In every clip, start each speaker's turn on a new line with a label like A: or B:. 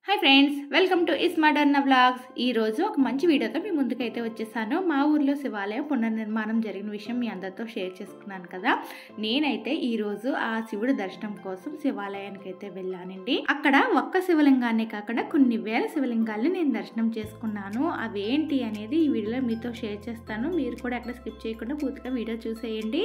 A: Hi friends, welcome to ఇస్మాడర్న vlogs. ఈరోజు ఒక మంచి వీడియోతో మీ ముందుకైతే వచ్చేసాను. మా ఊర్లో శివాలయం పునర్నిర్మాణం జరిగిన విషయం మీ అందరితో షేర్ చేసుకున్నాను కదా. నేనైతే ఈరోజు ఆ శివుడి దర్శనం కోసం శివాలయానికి అయితే వెళ్ళానండి. అక్కడ ఒక్క శివలింగాన్ని కాకుండా కొన్ని వేల శివలింగాల్ని నేను దర్శనం చేసుకున్నాను. అవేంటి అనేది ఈ వీడియోలో మీతో షేర్ చేస్తాను. మీరు కూడా ఎక్కడ స్కిప్ చేయకుండా పూర్తిగా వీడియో చూసేయండి.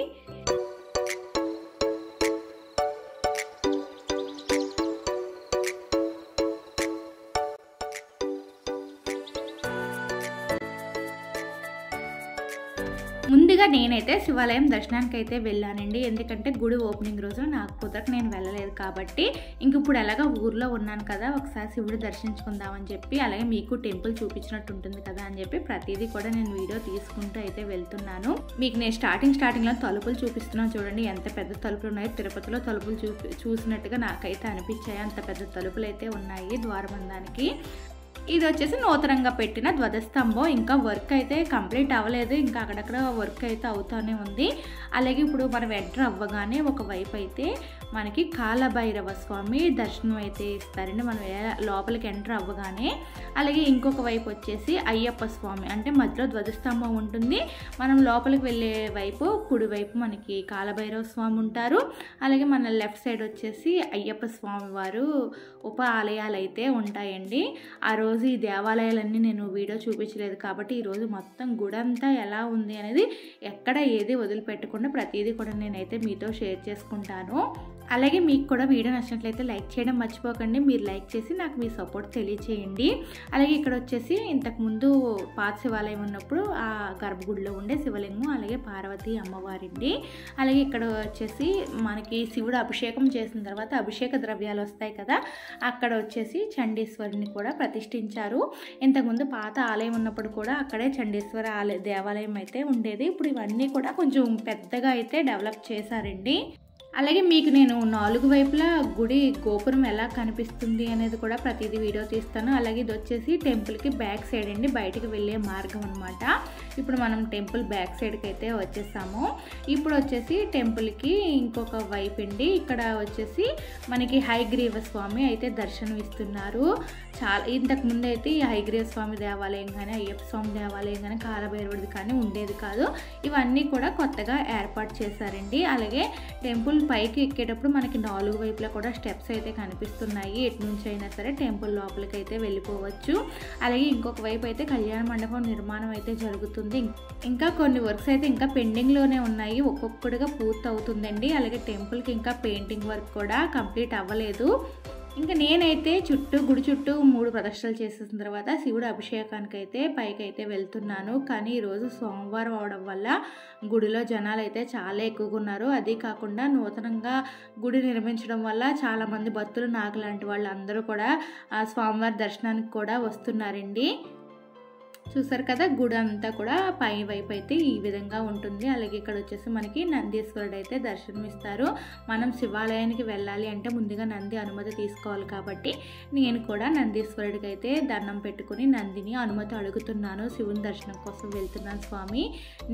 A: ముందుగా నేనైతే శివాలయం దర్శనానికి అయితే వెళ్ళానండి. ఎందుకంటే గుడి ఓపెనింగ్ రోజున నాకు కుదరక నేను వెళ్ళలేదు కాబట్టి ఇంక ఇప్పుడు ఎలాగా ఊర్లో ఉన్నాను కదా, ఒకసారి శివుడు దర్శించుకుందామని చెప్పి, అలాగే మీకు టెంపుల్ చూపించినట్టు ఉంటుంది కదా అని చెప్పి ప్రతిదీ కూడా నేను వీడియో తీసుకుంటూ అయితే వెళ్తున్నాను. మీకు నేను స్టార్టింగ్లో తలుపులు చూపిస్తున్నాను చూడండి, ఎంత పెద్ద తలుపులు ఉన్నాయో. తిరుపతిలో తలుపులు చూసినట్టుగా నాకైతే అనిపించాయి. అంత పెద్ద తలుపులు అయితే ఉన్నాయి ద్వారబంధానికి. ఇది వచ్చేసి నూతనంగా పెట్టిన ధ్వజస్తంభం. ఇంకా వర్క్ అయితే కంప్లీట్ అవ్వలేదు, ఇంకా అక్కడక్కడ వర్క్ అయితే అవుతూనే ఉంది. అలాగే ఇప్పుడు మనం ఎంటర్ అవ్వగానే ఒకవైపు అయితే మనకి కాలభైరవ స్వామి దర్శనం అయితే ఇస్తారండి మనం లోపలికి ఎంటర్ అవ్వగానే. అలాగే ఇంకొక వైపు వచ్చేసి అయ్యప్ప స్వామి, అంటే మధ్యలో ధ్వజస్తంభం ఉంటుంది. మనం లోపలికి వెళ్ళే వైపు కుడివైపు మనకి కాలభైరవ స్వామి ఉంటారు. అలాగే మన లెఫ్ట్ సైడ్ వచ్చేసి అయ్యప్ప స్వామి వారు ఉప ఆలయాలు అయితే ఉంటాయండి. ఆ రోజు ఈ దేవాలయాలన్నీ నేను వీడియో చూపించలేదు కాబట్టి ఈరోజు మొత్తం గుడంతా ఎలా ఉంది అనేది ఎక్కడ ఏది వదిలిపెట్టకుండా ప్రతిదీ కూడా నేనైతే మీతో షేర్ చేసుకుంటాను. అలాగే మీకు కూడా వీడియో నచ్చినట్లయితే లైక్ చేయడం మర్చిపోకండి. మీరు లైక్ చేసి నాకు మీ సపోర్ట్ తెలియచేయండి. అలాగే ఇక్కడ వచ్చేసి ఇంతకుముందు పాత శివాలయం ఉన్నప్పుడు ఆ గర్భగుడిలో ఉండే శివలింగం, అలాగే పార్వతీ అమ్మవారిండి. అలాగే ఇక్కడ వచ్చేసి మనకి శివుడు అభిషేకం చేసిన తర్వాత అభిషేక ద్రవ్యాలు వస్తాయి కదా, అక్కడ వచ్చేసి చండీశ్వరిని కూడా ప్రతిష్ఠించారు. ఇంతకుముందు పాత ఆలయం ఉన్నప్పుడు కూడా అక్కడే చండీశ్వర దేవాలయం అయితే ఉండేది. ఇప్పుడు ఇవన్నీ కూడా కొంచెం పెద్దగా అయితే డెవలప్ చేశారండి. అలాగే మీకు నేను 4 వైపులా గుడి గోపురం ఎలా కనిపిస్తుంది అనేది కూడా ప్రతిదీ వీడియో తీస్తాను. అలాగే ఇది వచ్చేసి టెంపుల్కి బ్యాక్ సైడ్ అండి, బయటికి వెళ్ళే మార్గం అనమాట. ఇప్పుడు మనం టెంపుల్ బ్యాక్ సైడ్కి అయితే వచ్చేసాము. ఇప్పుడు వచ్చేసి టెంపుల్కి ఇంకొక వైపు అండి, ఇక్కడ వచ్చేసి మనకి హయగ్రీవ స్వామి అయితే దర్శనం ఇస్తున్నారు. చాలా ఇంతకు ముందు అయితే ఈ హయగ్రీవ స్వామి దేవాలయం కానీ అయ్యప్ప స్వామి దేవాలయం కానీ కాలభైరవుడిది కానీ ఉండేది కాదు. ఇవన్నీ కూడా కొత్తగా ఏర్పాటు చేశారండి. అలాగే టెంపుల్ పైకి ఎక్కేటప్పుడు మనకి 4 వైపులా కూడా స్టెప్స్ అయితే కనిపిస్తున్నాయి. ఎటు నుంచి అయినా సరే టెంపుల్ లోపలికి అయితే వెళ్ళిపోవచ్చు. అలాగే ఇంకొక వైపు అయితే కళ్యాణ మండపం నిర్మాణం అయితే జరుగుతుంది. ఇంకా కొన్ని వర్క్స్ అయితే ఇంకా పెండింగ్లోనే ఉన్నాయి, ఒక్కొక్కటిగా పూర్తి అవుతుందండి. అలాగే టెంపుల్కి ఇంకా పెయింటింగ్ వర్క్ కూడా కంప్లీట్ అవ్వలేదు. ఇంకా నేనైతే గుడి చుట్టూ 3 ప్రదక్షిణలు చేసిన తర్వాత శివుడు అభిషేకానికి అయితే పైకి అయితే వెళ్తున్నాను. కానీ ఈరోజు సోమవారం అవడం వల్ల గుడిలో జనాలు అయితే చాలా ఎక్కువగా ఉన్నారు. అది కాకుండా నూతనంగా గుడి నిర్మించడం వల్ల చాలామంది భక్తులు నాకు లాంటి వాళ్ళు అందరూ కూడా స్వామివారి దర్శనానికి కూడా వస్తున్నారండి. చూసారు కదా, గుడి అంతా కూడా పై వైపు అయితే ఈ విధంగా ఉంటుంది. అలాగే ఇక్కడ వచ్చేసి మనకి నందీశ్వరుడు అయితే దర్శనం ఇస్తారు. మనం శివాలయానికి వెళ్ళాలి అంటే ముందుగా నంది అనుమతి తీసుకోవాలి కాబట్టి నేను కూడా నందీశ్వరుడికి అయితే దండం పెట్టుకుని నందిని అనుమతి అడుగుతున్నాను. శివుని దర్శనం కోసం వెళ్తున్నాను స్వామి,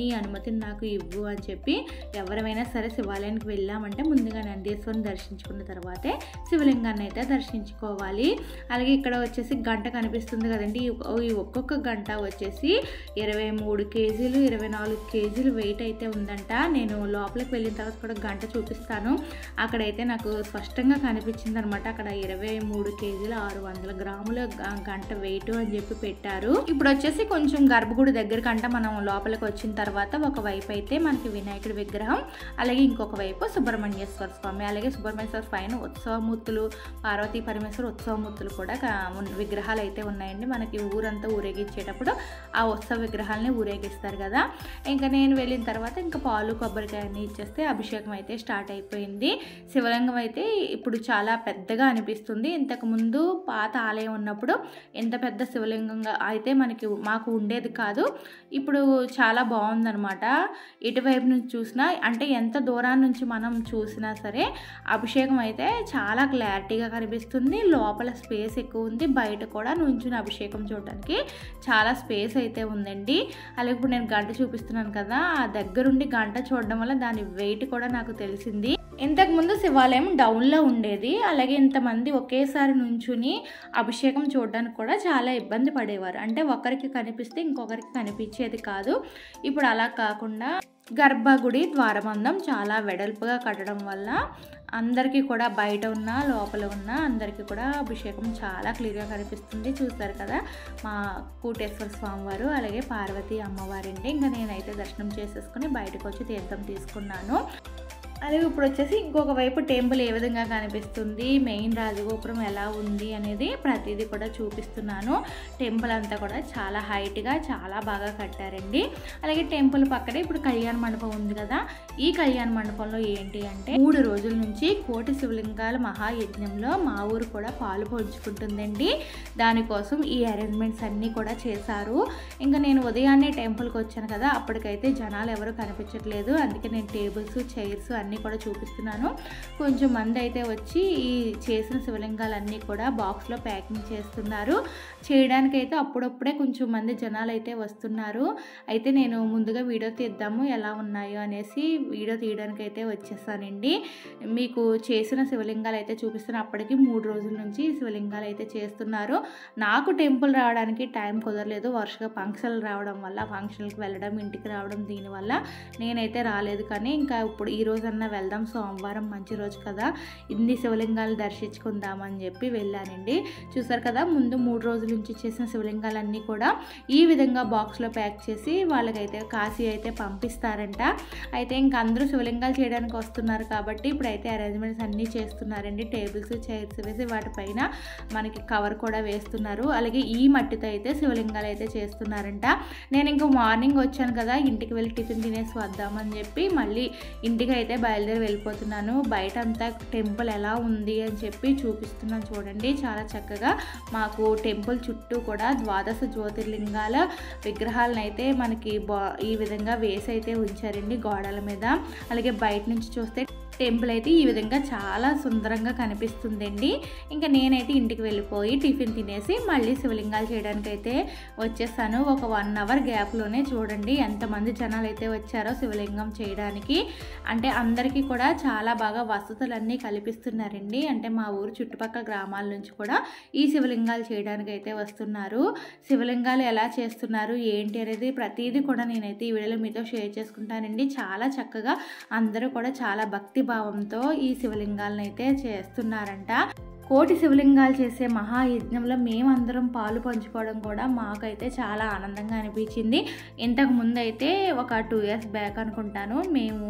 A: నీ అనుమతిని నాకు ఇవ్వు అని చెప్పి. ఎవరైనా సరే శివాలయానికి వెళ్ళామంటే ముందుగా నందీశ్వరుని దర్శించుకున్న తర్వాతే శివలింగాన్ని అయితే దర్శించుకోవాలి. అలాగే ఇక్కడ వచ్చేసి గంట కనిపిస్తుంది కదండి, ఈ ఒక్కొక్క గంట వచ్చేసి 23 కేజీలు 24 కేజీలు వెయిట్ అయితే ఉందంట. నేను లోపలికి వెళ్ళిన తర్వాత కూడా గంట చూపిస్తాను. అక్కడైతే నాకు స్పష్టంగా కనిపించింది అనమాట. అక్కడ 23 కేజీలు 600 గ్రాముల గంట వెయిట్ అని చెప్పి పెట్టారు. ఇప్పుడు వచ్చేసి కొంచెం గర్భగుడి దగ్గర కంట మనం లోపలికి వచ్చిన తర్వాత ఒకవైపు అయితే మనకి వినాయకుడి విగ్రహం, అలాగే ఇంకొక వైపు సుబ్రహ్మణ్యేశ్వర స్వామి, అలాగే సుబ్రహ్మణ్యేశ్వర పైన ఉత్సవమూర్తులు, పార్వతీ పరమేశ్వర ఉత్సవమూర్తులు కూడా విగ్రహాలు అయితే ఉన్నాయండి. మనకి ఊరంతా ఊరేగించేటప్పుడు ఆ ఉత్సవ విగ్రహాలని ఊరేగిస్తారు కదా. ఇంకా నేను వెళ్ళిన తర్వాత ఇంకా పాలు కొబ్బరికాయని ఇచ్చేస్తే అభిషేకం అయితే స్టార్ట్ అయిపోయింది. శివలింగం అయితే ఇప్పుడు చాలా పెద్దగా అనిపిస్తుంది. ఇంతకుముందు పాత ఆలయం ఉన్నప్పుడు ఎంత పెద్ద శివలింగంగా అయితే మాకు ఉండేది కాదు. ఇప్పుడు చాలా బాగుందనమాట. ఇటువైపు నుంచి చూసినా అంటే ఎంత దూరాన్ని నుంచి మనం చూసినా సరే అభిషేకం అయితే చాలా క్లారిటీగా కనిపిస్తుంది. లోపల స్పేస్ ఎక్కువ ఉంది, బయట కూడా నుంచుని అభిషేకం చూడడానికి చాలా స్పేస్ అయితే ఉందండి. అలాగే ఇప్పుడు నేను గంట చూపిస్తున్నాను కదా, ఆ దగ్గరుండి గంట చూడడం వల్ల దాని వెయిట్ కూడా నాకు తెలిసింది. ఇంతకుముందు శివాలయం డౌన్లో ఉండేది. అలాగే ఇంతమంది ఒకేసారి నుంచుని అభిషేకం చూడడానికి కూడా చాలా ఇబ్బంది పడేవారు. అంటే ఒకరికి కనిపిస్తే ఇంకొకరికి కనిపించేది కాదు. ఇప్పుడు అలా కాకుండా గర్భగుడి ద్వారబంధం చాలా వెడల్పుగా కట్టడం వల్ల అందరికీ కూడా బయట ఉన్న లోపల ఉన్న అందరికీ కూడా అభిషేకం చాలా క్లియర్గా కనిపిస్తుంది. చూస్తారు కదా మా కోటేశ్వర స్వామివారు అలాగే పార్వతీ అమ్మవారండి. ఇంకా నేనైతే దర్శనం చేసేసుకుని బయటకు వచ్చి తీర్థం తీసుకున్నాను. అలాగే ఇప్పుడు వచ్చేసి ఇంకొక వైపు టెంపుల్ ఏ విధంగా కనిపిస్తుంది, మెయిన్ రాజగోపురం ఎలా ఉంది అనేది ప్రతిదీ కూడా చూపిస్తున్నాను. టెంపుల్ అంతా కూడా చాలా హైట్గా చాలా బాగా కట్టారండి. అలాగే టెంపుల్ పక్కనే ఇప్పుడు కళ్యాణ మండపం ఉంది కదా, ఈ కళ్యాణ మండపంలో ఏంటి అంటే 3 రోజుల నుంచి కోటి శివలింగాల మహాయజ్ఞంలో మా ఊరు కూడా పాలు పంచుకుంటుందండి. దానికోసం ఈ అరేంజ్మెంట్స్ అన్నీ కూడా చేశారు. ఇంకా నేను ఉదయాన్నే టెంపుల్కి వచ్చాను కదా, అప్పటికైతే జనాలు ఎవరు కనిపించట్లేదు. అందుకే నేను టేబుల్స్ చైర్స్ అన్నీ కూడా చూపిస్తున్నాను. కొంచెం మంది అయితే వచ్చి ఈ చేసిన శివలింగాలన్నీ కూడా బాక్స్లో ప్యాకింగ్ చేస్తున్నారు. చేయడానికైతే అప్పుడప్పుడే కొంచెం మంది జనాలు అయితే వస్తున్నారు. అయితే నేను ముందుగా వీడియో తీద్దాము ఎలా ఉన్నాయో అనేసి వీడియో తీయడానికి అయితే వచ్చేసానండి. మీకు చేసిన శివలింగాలు అయితే చూపిస్తున్నా. అప్పటికి 3 రోజుల నుంచి శివలింగాలు అయితే చేస్తున్నారు. నాకు టెంపుల్ రావడానికి టైం కుదరలేదు. వరుసగా ఫంక్షన్లు రావడం వల్ల ఫంక్షన్కి వెళ్ళడం, ఇంటికి రావడం, దీనివల్ల నేనైతే రాలేదు. కానీ ఇంకా ఇప్పుడు ఈ రోజన్నా వెళ్దాం, సోమవారం మంచి రోజు కదా, ఇన్ని శివలింగాలు దర్శించుకుందామని చెప్పి వెళ్ళానండి. చూసారు కదా ముందు 3 రోజుల నుంచి చేసిన శివలింగాలన్నీ కూడా ఈ విధంగా బాక్స్లో ప్యాక్ చేసి వాళ్ళకైతే కాశీ అయితే పంపిస్తారంట. అయితే ఇంక అందరూ శివలింగాలు చేయడానికి వస్తున్నారు కాబట్టి ఇప్పుడైతే అరేంజ్మెంట్స్ అన్నీ చేస్తున్నారండి. టేబుల్స్ చైర్స్ వేసి వాటిపైన మనకి కవర్ కూడా వేస్తున్నారు. అలాగే ఈ మట్టితో అయితే శివలింగాలు అయితే చేస్తున్నారంట. నేను ఇంకా మార్నింగ్ వచ్చాను కదా, ఇంటికి వెళ్ళి టిఫిన్ తినేసి వద్దామని చెప్పి మళ్ళీ ఇంటికి అయితే బయలుదేరి వెళ్ళిపోతున్నాను. బయట అంతా టెంపుల్ ఎలా ఉంది అని చెప్పి చూపిస్తున్నాను చూడండి. చాలా చక్కగా మాకు టెంపుల్ చుట్టూ కూడా 12 జ్యోతిర్లింగాల విగ్రహాలను అయితే మనకి ఈ విధంగా వేసి అయితే ఉంచారండి గోడల మీద. అలాగే బయట నుంచి చూస్తే టెంపుల్ అయితే ఈ విధంగా చాలా సుందరంగా కనిపిస్తుందండి. ఇంకా నేనైతే ఇంటికి వెళ్ళిపోయి టిఫిన్ తినేసి మళ్ళీ శివలింగాలు చేయడానికి అయితే వచ్చేసాను. ఒక 1 అవర్ గ్యాప్లోనే చూడండి ఎంతమంది జనాలు అయితే వచ్చారో శివలింగం చేయడానికి. అంటే అందరికీ కూడా చాలా బాగా వసతులన్నీ కల్పిస్తున్నారండి. అంటే మా ఊరు చుట్టుపక్కల గ్రామాల నుంచి కూడా ఈ శివలింగాలు చేయడానికి అయితే వస్తున్నారు. శివలింగాలు ఎలా చేస్తున్నారు ఏంటి అనేది ప్రతిదీ కూడా నేనైతే ఈ వీడియోలో మీతో షేర్ చేసుకుంటానండి. చాలా చక్కగా అందరూ కూడా చాలా భక్తి భావంతో ఈ శివలింగాలను అయితే చేస్తున్నారంట. కోటి శివలింగాలు చేసే మహాయజ్ఞంలో మేమందరం పాలు పంచుకోవడం కూడా మాకైతే చాలా ఆనందంగా అనిపించింది. ఇంతకు ముందు అయితే ఒక 2 years బ్యాక్ అనుకుంటాను, మేము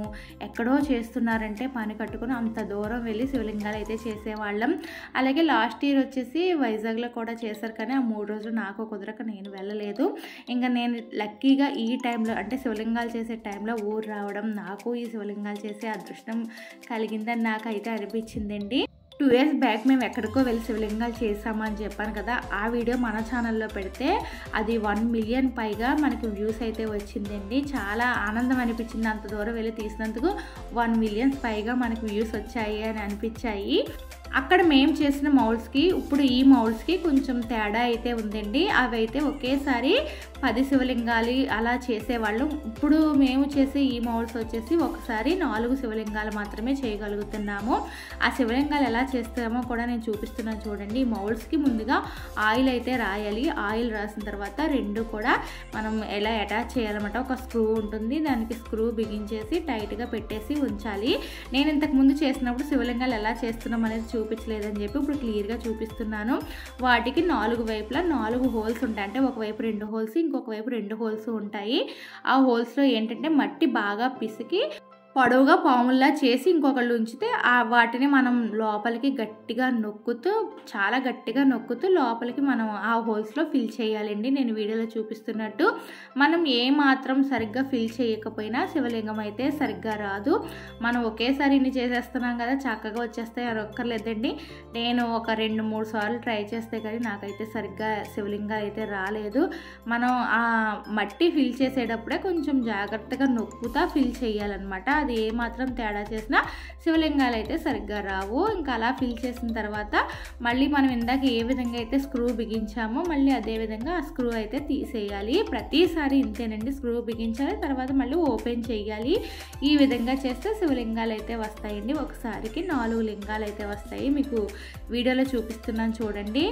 A: ఎక్కడో చేస్తున్నారంటే పని కట్టుకుని అంత దూరం వెళ్ళి శివలింగాలు అయితే చేసేవాళ్ళం. అలాగే లాస్ట్ ఇయర్ వచ్చేసి వైజాగ్లో కూడా చేశారు. కానీ ఆ 3 రోజులు నాకు కుదరక నేను వెళ్ళలేదు. ఇంకా నేను లక్కీగా ఈ టైంలో అంటే శివలింగాలు చేసే టైంలో ఊరు రావడం, నాకు ఈ శివలింగాలు చేసే అదృష్టం కలిగిందని నాకైతే అనిపించిందండి. 2 years బ్యాక్ మేము ఎక్కడికో వెళ్ళి శివలింగాలు చేసామని చెప్పాను కదా, ఆ వీడియో మన ఛానల్లో పెడితే అది 1 million పైగా మనకి వ్యూస్ అయితే వచ్చిందండి. చాలా ఆనందం అనిపించింది. అంత దూరం వెళ్ళి తీసినందుకు 1 million పైగా మనకి వ్యూస్ వచ్చాయి అని అనిపించాయి. అక్కడ మేము చేసిన మౌల్స్కి ఇప్పుడు ఈ మౌల్స్కి కొంచెం తేడా అయితే ఉందండి. అవి అయితే ఒకేసారి 10 శివలింగాలు అలా చేసేవాళ్ళు. ఇప్పుడు మేము చేసే ఈ మౌల్స్ వచ్చేసి ఒకసారి 4 శివలింగాలు మాత్రమే చేయగలుగుతున్నాము. ఆ శివలింగాలు ఎలా చేస్తామో కూడా నేను చూపిస్తున్నాను చూడండి. ఈ మౌల్స్కి ముందుగా ఆయిల్ అయితే రాయాలి. ఆయిల్ రాసిన తర్వాత 2 కూడా మనం ఎలా అటాచ్ చేయాలన్నమాట. ఒక స్క్రూ ఉంటుంది, దానికి స్క్రూ బిగించేసి టైట్గా పెట్టేసి ఉంచాలి. నేను ఇంతకుముందు చేసినప్పుడు శివలింగాలు ఎలా చేస్తున్నాం అనేది చూపించలేదని చెప్పి ఇప్పుడు క్లియర్గా చూపిస్తున్నాను. వాటికి 4 వైపులా 4 హోల్స్ ఉంటాయి. అంటే ఒకవైపు 2 హోల్స్, ఇంకొక వైపు 2 హోల్స్ ఉంటాయి. ఆ హోల్స్లో ఏంటంటే మట్టి బాగా పిసికి పొడవుగా పాముల్లా చేసి ఇంకొకళ్ళు ఉంచితే వాటిని మనం లోపలికి గట్టిగా నొక్కుతూ చాలా గట్టిగా నొక్కుతూ లోపలికి మనం ఆ హోల్స్లో ఫిల్ చేయాలండి. నేను వీడియోలో చూపిస్తున్నట్టు మనం ఏమాత్రం సరిగ్గా ఫిల్ చేయకపోయినా శివలింగం అయితే సరిగ్గా రాదు. మనం ఒకేసారి ఇన్ని చేసేస్తున్నాం కదా చక్కగా వచ్చేస్తాయి అని ఒక్కర్లేదండి. నేను ఒక 2-3 సార్లు ట్రై చేస్తే కానీ నాకైతే సరిగ్గా శివలింగాలు అయితే రాలేదు. మనం ఆ మట్టి ఫిల్ చేసేటప్పుడే కొంచెం జాగ్రత్తగా నొక్కుతా ఫిల్ చేయాలన్నమాట. అది ఏమాత్రం తేడా చేసినా శివలింగాలు అయితే సరిగ్గా రావు. ఇంకా అలా ఫిల్ చేసిన తర్వాత మళ్ళీ మనం ఇందాక ఏ విధంగా అయితే స్క్రూ బిగించామో మళ్ళీ అదే విధంగా ఆ స్క్రూ అయితే తీసేయాలి. ప్రతిసారి ఇంతేనండి, స్క్రూ బిగించాలి, తర్వాత మళ్ళీ ఓపెన్ చేయాలి. ఈ విధంగా చేస్తే శివలింగాలు అయితే వస్తాయండి. ఒకసారికి 4 లింగాలు అయితే వస్తాయి. మీకు వీడియోలో చూపిస్తున్నాను చూడండి.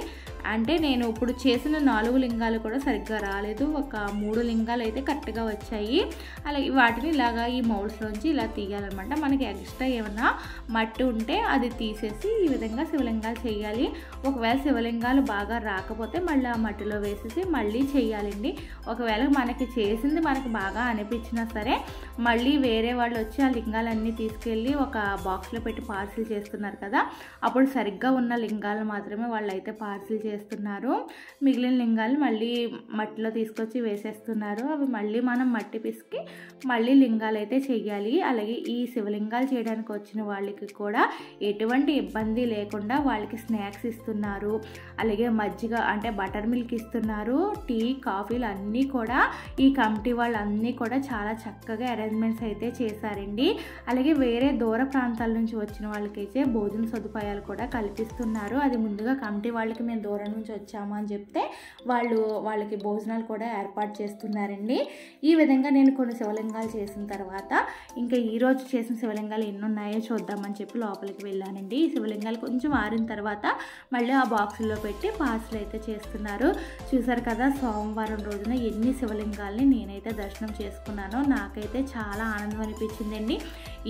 A: అంటే నేను ఇప్పుడు చేసిన 4 లింగాలు కూడా సరిగ్గా రాలేదు, ఒక 3 లింగాలు అయితే కరెక్ట్గా వచ్చాయి. అలాగే వాటిని ఇలాగా ఈ మౌల్స్లోంచి ఇలా తీయాలన్నమాట. మనకి ఎక్స్ట్రా ఏమన్నా మట్టి ఉంటే అది తీసేసి ఈ విధంగా శివలింగాలు చేయాలి. ఒకవేళ శివలింగాలు బాగా రాకపోతే మళ్ళీ ఆ మట్టిలో వేసేసి మళ్ళీ చేయాలండి. ఒకవేళ మనకి చేసింది మనకి బాగా అనిపించినా సరే మళ్ళీ వేరే వాళ్ళు వచ్చి ఆ లింగాలన్నీ తీసుకెళ్ళి ఒక బాక్స్లో పెట్టి పార్సిల్ చేస్తున్నారు కదా, అప్పుడు సరిగ్గా ఉన్న లింగాలు మాత్రమే వాళ్ళు అయితే పార్సిల్ చేస్తున్నారు. మిగిలిన లింగాలు మళ్ళీ మట్టిలో తీసుకొచ్చి వేసేస్తున్నారు. అవి మళ్ళీ మనం మట్టి పిసికి మళ్ళీ లింగాలు అయితే చెయ్యాలి. అలాగే ఈ శివలింగాలు చేయడానికి వచ్చిన వాళ్ళకి కూడా ఎటువంటి ఇబ్బంది లేకుండా వాళ్ళకి స్నాక్స్ ఇస్తున్నారు. అలాగే మజ్జిగ అంటే బటర్ మిల్క్ ఇస్తున్నారు. టీ, కాఫీలు అన్నీ కూడా ఈ కమిటీ వాళ్ళన్నీ కూడా చాలా చక్కగా అరేంజ్మెంట్స్ అయితే చేశారండి. అలాగే వేరే దూర ప్రాంతాల నుంచి వచ్చిన వాళ్ళకైతే భోజన సదుపాయాలు కూడా కల్పిస్తున్నారు. అది ముందుగా కమిటీ వాళ్ళకి మేము దూరం నుంచి వచ్చాము అని చెప్తే వాళ్ళకి భోజనాలు కూడా ఏర్పాటు చేస్తున్నారండి. ఈ విధంగా నేను కొన్ని శివలింగాలు చేసిన తర్వాత ఇంకా ఈరోజు చేసిన శివలింగాలు ఎన్ని ఉన్నాయో చూద్దామని చెప్పి లోపలికి వెళ్ళానండి. ఈ శివలింగాలు కొంచెం ఆరిన తర్వాత మళ్ళీ ఆ బాక్సుల్లో పెట్టి పార్సల్ అయితే చేస్తున్నారు. చూసారు కదా, సోమవారం రోజున ఎన్ని శివలింగాల్ని నేనైతే దర్శనం చేసుకున్నానో నాకైతే చాలా ఆనందం అనిపించిందండి.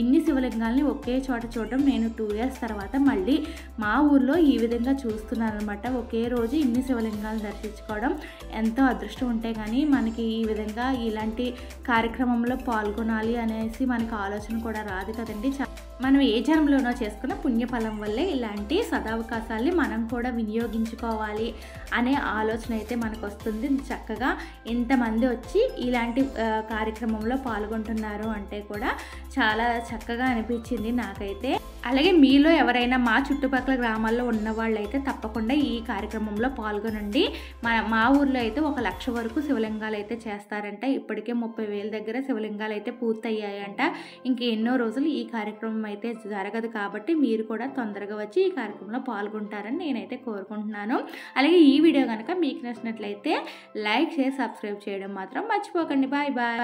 A: ఇన్ని శివలింగాల్ని ఒకే చోట చూడడం నేను 2 ఇయర్స్ తర్వాత మళ్ళీ మా ఊర్లో ఈ విధంగా చూస్తున్నాను అనమాట. ఒకే రోజు ఇన్ని శివలింగాలు దర్శించుకోవడం ఎంతో అదృష్టం ఉంటే కానీ మనకి ఈ విధంగా ఇలాంటి కార్యక్రమంలో పాల్గొనాలి అనేసి మనకు ఆలోచన కూడా రాదు కదండి. మనం ఏ జన్మలోనో చేసుకున్న పుణ్యఫలం వల్లే ఇలాంటి సదావకాశాల్ని మనం కూడా వినియోగించుకోవాలి అనే ఆలోచన అయితే మనకు వస్తుంది. చక్కగా ఎంతమంది వచ్చి ఇలాంటి కార్యక్రమంలో పాల్గొంటున్నారు అంటే కూడా చాలా చక్కగా అనిపించింది నాకైతే. అలాగే మీలో ఎవరైనా మా చుట్టుపక్కల గ్రామాల్లో ఉన్న వాళ్ళైతే తప్పకుండా ఈ కార్యక్రమంలో పాల్గొనండి. మా ఊర్లో అయితే 1 లక్ష వరకు శివలింగాలు అయితే చేస్తారంట. ఇప్పటికే 30,000 దగ్గర శివలింగాలు అయితే పూర్తయ్యాయంట. ఇంక ఎన్నో రోజులు ఈ కార్యక్రమం అయితే జరగదు కాబట్టి మీరు కూడా తొందరగా వచ్చి ఈ కార్యక్రమంలో పాల్గొంటారని నేనైతే కోరుకుంటున్నాను. అలాగే ఈ వీడియో కనుక మీకు నచ్చినట్లయితే లైక్, షేర్, సబ్స్క్రైబ్ చేయడం మాత్రం మర్చిపోకండి. Bye bye.